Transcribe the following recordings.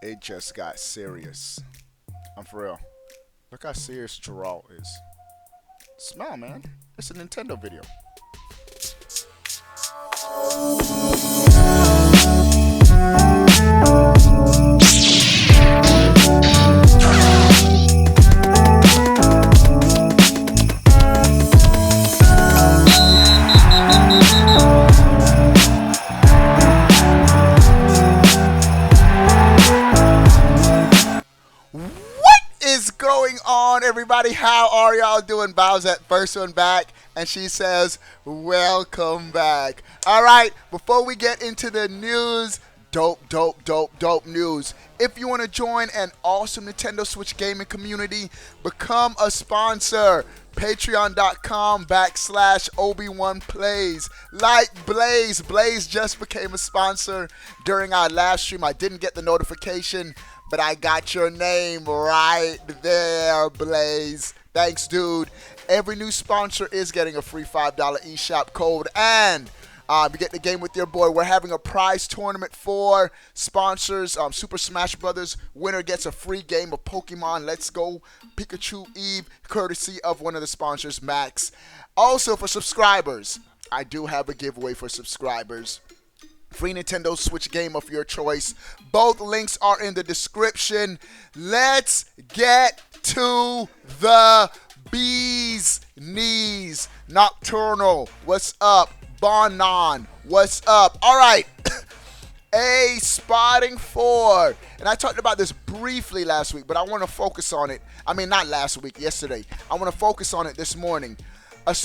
It just got serious. I'm for real. Look how serious Geralt is. Smile, man. It's a Nintendo video. Is going on, everybody? How are y'all doing? Bow's that first one back, and she says, welcome back. All right, before we get into the news, dope news. If you want to join an awesome Nintendo Switch gaming community, become a sponsor. Patreon.com/Obi1Plays. Like Blaze. Blaze just became a sponsor during our live stream. I didn't get the notification, but I got your name right there, Blaze. Thanks, dude. Every new sponsor is getting a free $5 eShop code, and you get the game with your boy. We're having a prize tournament for sponsors. Super Smash Brothers winner gets a free game of Pokemon Let's Go Pikachu Eve, courtesy of one of the sponsors, Max. Also, for subscribers, I do have a giveaway for subscribers. Free Nintendo Switch game of your choice. Both links are in the description. Let's get to the bee's knees. Nocturnal, what's up? Bonan, what's up? All right. A spotting 4. And I talked about this briefly last week, but I want to focus on it. I mean, not last week, yesterday. I want to focus on it this morning. A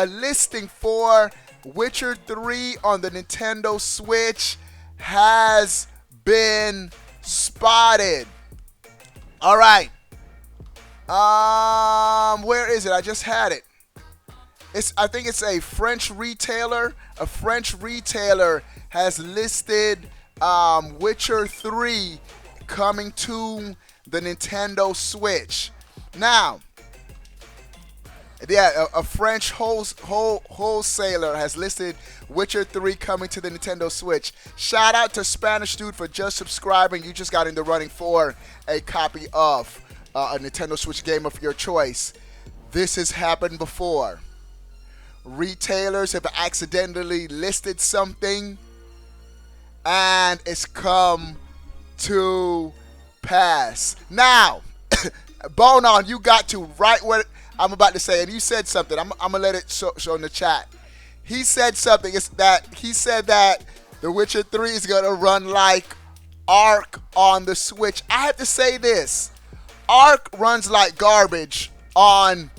listing for Witcher 3 on the Nintendo Switch has been spotted. All right. Where is it? I just had it. I think it's a French retailer. A French retailer has listed Witcher 3 coming to the Nintendo Switch. Now, yeah, a French wholesaler has listed Witcher 3 coming to the Nintendo Switch. Shout out to Spanish Dude for just subscribing. You just got in the running for a copy of a Nintendo Switch game of your choice. This has happened before. Retailers have accidentally listed something, and it's come to pass. Now, Bonan, you got to right what I'm about to say, and you said something. I'm gonna let it show in the chat. He said something. He said that The Witcher 3 is gonna run like Ark on the Switch. I have to say this: Ark runs like garbage on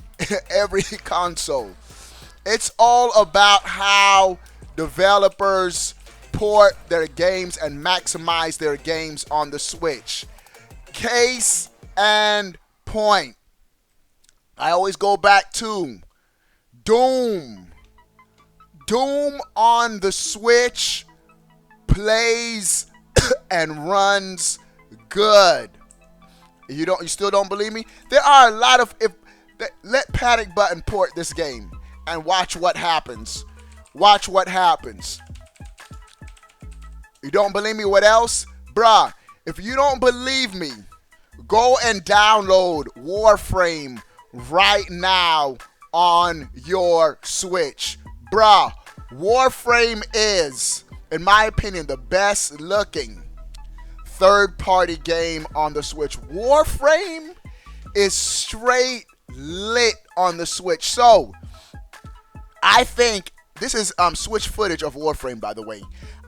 every console. It's all about how developers port their games and maximize their games on the Switch. Case and point. I always go back to Doom. Doom on the Switch plays and runs good. You still don't believe me? There are a lot of let Panic Button port this game and watch what happens. Watch what happens. You don't believe me? What else? Bruh, if you don't believe me, go and download Warframe right now on your Switch. Bruh, Warframe is, in my opinion, the best looking third-party game on the Switch. Warframe is straight lit on the Switch. So, I think, this is Switch footage of Warframe, by the way.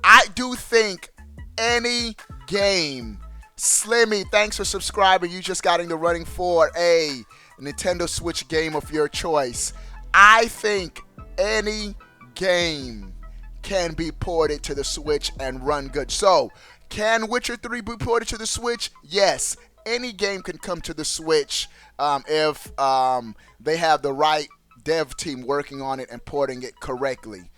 I do think any game, Slimmy, thanks for subscribing. You just got in the running for a Nintendo Switch game of your choice. I think any game can be ported to the Switch and run good. So, can Witcher 3 be ported to the Switch? Yes. Any game can come to the Switch if they have the right dev team working on it and porting it correctly.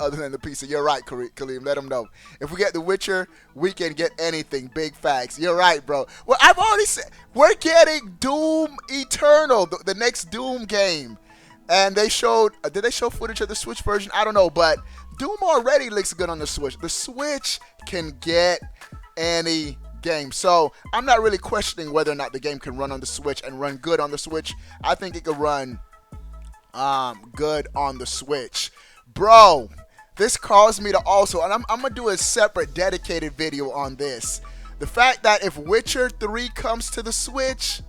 Other than the PC. You're right, Kaleem. Let them know. If we get The Witcher, we can get anything. Big facts. You're right, bro. Well, I've already said we're getting Doom Eternal, the next Doom game. And they showed, did they show footage of the Switch version? I don't know, but Doom already looks good on the Switch. The Switch can get any game. So I'm not really questioning whether or not the game can run on the Switch and run good on the Switch. I think it could run good on the Switch. Bro, this caused me to also, and I'm going to do a separate dedicated video on this. The fact that if Witcher 3 comes to the Switch,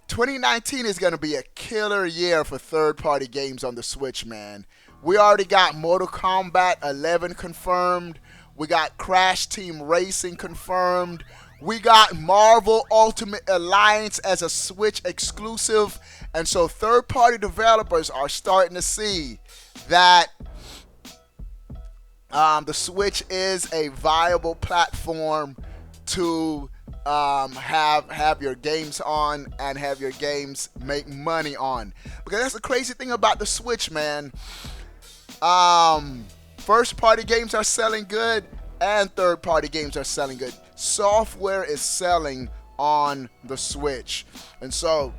2019 is going to be a killer year for third-party games on the Switch, man. We already got Mortal Kombat 11 confirmed. We got Crash Team Racing confirmed. We got Marvel Ultimate Alliance as a Switch exclusive. And so third-party developers are starting to see that the Switch is a viable platform to have your games on and have your games make money on. Because that's the crazy thing about the Switch, man. First party games are selling good and third party games are selling good. Software is selling on the Switch. And so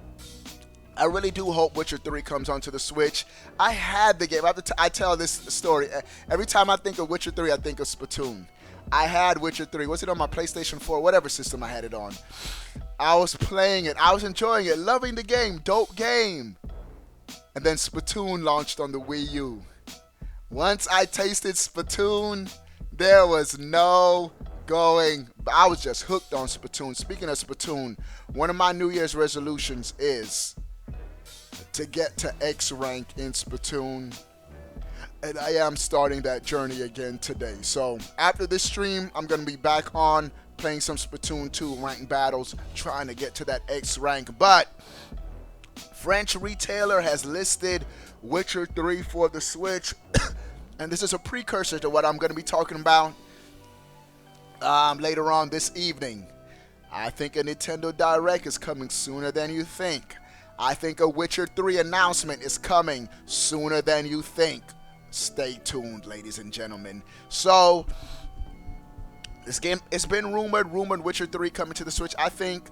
I really do hope Witcher 3 comes onto the Switch. I had the game. I tell this story. Every time I think of Witcher 3, I think of Splatoon. I had Witcher 3. Was it on my PlayStation 4? Whatever system I had it on. I was playing it. I was enjoying it. Loving the game. Dope game. And then Splatoon launched on the Wii U. Once I tasted Splatoon, there was no going. I was just hooked on Splatoon. Speaking of Splatoon, one of my New Year's resolutions is to get to X rank in Splatoon. And I am starting that journey again today. So after this stream, I'm going to be back on playing some Splatoon 2 ranked battles, trying to get to that X rank. But French retailer has listed Witcher 3 for the Switch. And this is a precursor to what I'm going to be talking about later on this evening. I think a Nintendo Direct is coming sooner than you think. I think a Witcher 3 announcement is coming sooner than you think. Stay tuned, ladies and gentlemen. So, this game, it's been rumored Witcher 3 coming to the Switch. I think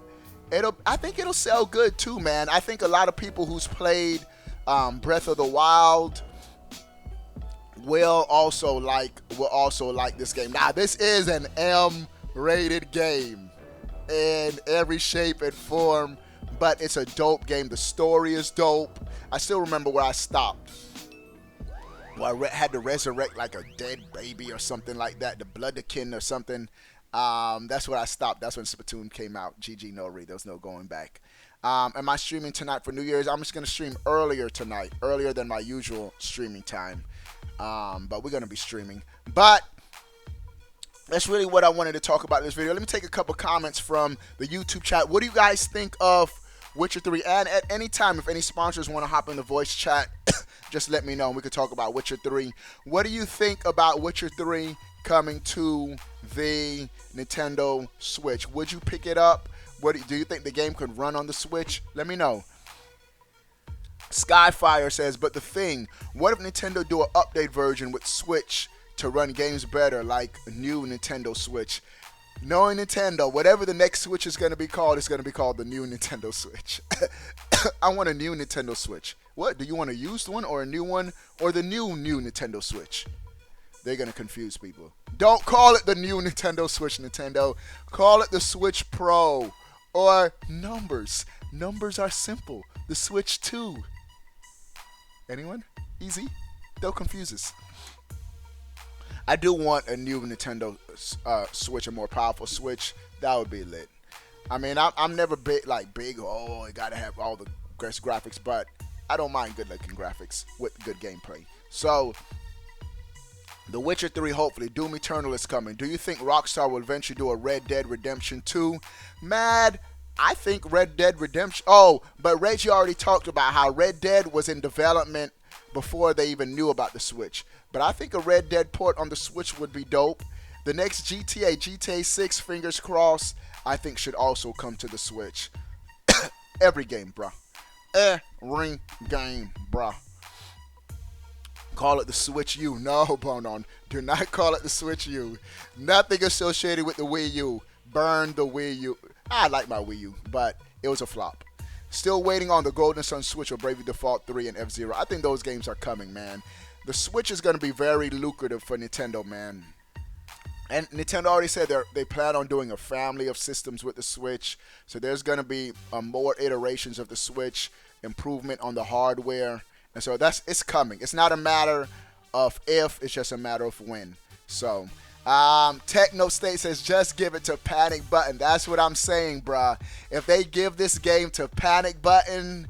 it'll sell good too, man. I think a lot of people who's played Breath of the Wild will also like this game. Now, this is an M-rated game in every shape and form, but it's a dope game. The story is dope. I still remember where I stopped. Well, I had to resurrect like a dead baby or something like that, the Bloodkin or something. That's where I stopped. That's when Splatoon came out. GG, no read. There was no going back. Am I streaming tonight for New Year's? I'm just going to stream earlier tonight, earlier than my usual streaming time. But we're going to be streaming. But that's really what I wanted to talk about in this video. Let me take a couple comments from the YouTube chat. What do you guys think of Witcher 3? And at any time, if any sponsors want to hop in the voice chat, just let me know and we could talk about Witcher 3. What do you think about Witcher 3 coming to the Nintendo Switch? Would you pick it up? Do you think the game could run on the Switch? Let me know. Skyfire says, but the thing, what if Nintendo do an update version with Switch to run games better, like a new Nintendo Switch? Knowing Nintendo, whatever the next Switch is going to be called, it's going to be called the new Nintendo Switch. I want a new Nintendo Switch. What? Do you want a used one or a new one or the new Nintendo Switch? They're going to confuse people. Don't call it the new Nintendo Switch, Nintendo. Call it the Switch Pro or numbers. Numbers are simple. The Switch 2. Anyone? Easy? Don't confuse us. I do want a new Nintendo Switch, a more powerful Switch. That would be lit. I mean, I'm never big, oh, it got to have all the best graphics, but I don't mind good-looking graphics with good gameplay. So, The Witcher 3, hopefully. Doom Eternal is coming. Do you think Rockstar will eventually do a Red Dead Redemption 2? Mad, I think Red Dead Redemption... Oh, but Reggie already talked about how Red Dead was in development before they even knew about the Switch. But I think a Red Dead port on the Switch would be dope. The next GTA 6, fingers crossed, I think should also come to the Switch. Every game, bro. Every game, bro. Call it the Switch U. No, Bonon. Do not call it the Switch U. Nothing associated with the Wii U. Burn the Wii U. I like my Wii U, but it was a flop. Still waiting on the Golden Sun Switch or Bravely Default 3 and F-Zero. I think those games are coming, man. The Switch is going to be very lucrative for Nintendo, man. And Nintendo already said they plan on doing a family of systems with the Switch. So there's going to be more iterations of the Switch, improvement on the hardware. And so it's coming. It's not a matter of if, it's just a matter of when. So Techno State says just give it to Panic Button. That's what I'm saying, bruh. If they give this game to Panic Button,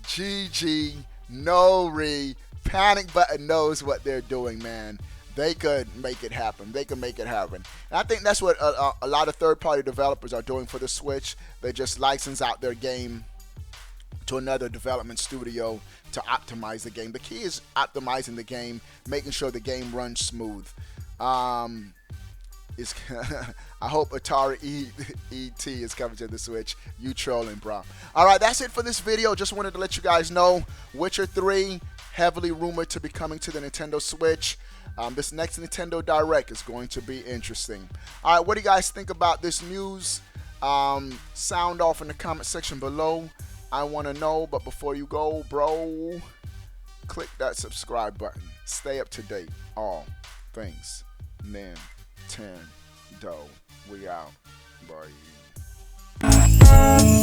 GG, no re. Panic Button knows what they're doing, man. They could make it happen. They could make it happen. And I think that's what a lot of third-party developers are doing for the Switch. They just license out their game to another development studio to optimize the game. The key is optimizing the game, making sure the game runs smooth. I hope Atari ET is coming to the Switch. You trolling, bro. All right, that's it for this video. Just wanted to let you guys know Witcher 3 heavily rumored to be coming to the Nintendo Switch. This next Nintendo Direct is going to be interesting. All right, what do you guys think about this news? Sound off in the comment section below. I want to know, but before you go, bro, click that subscribe button. Stay up to date. All things Nintendo. We out. Bye.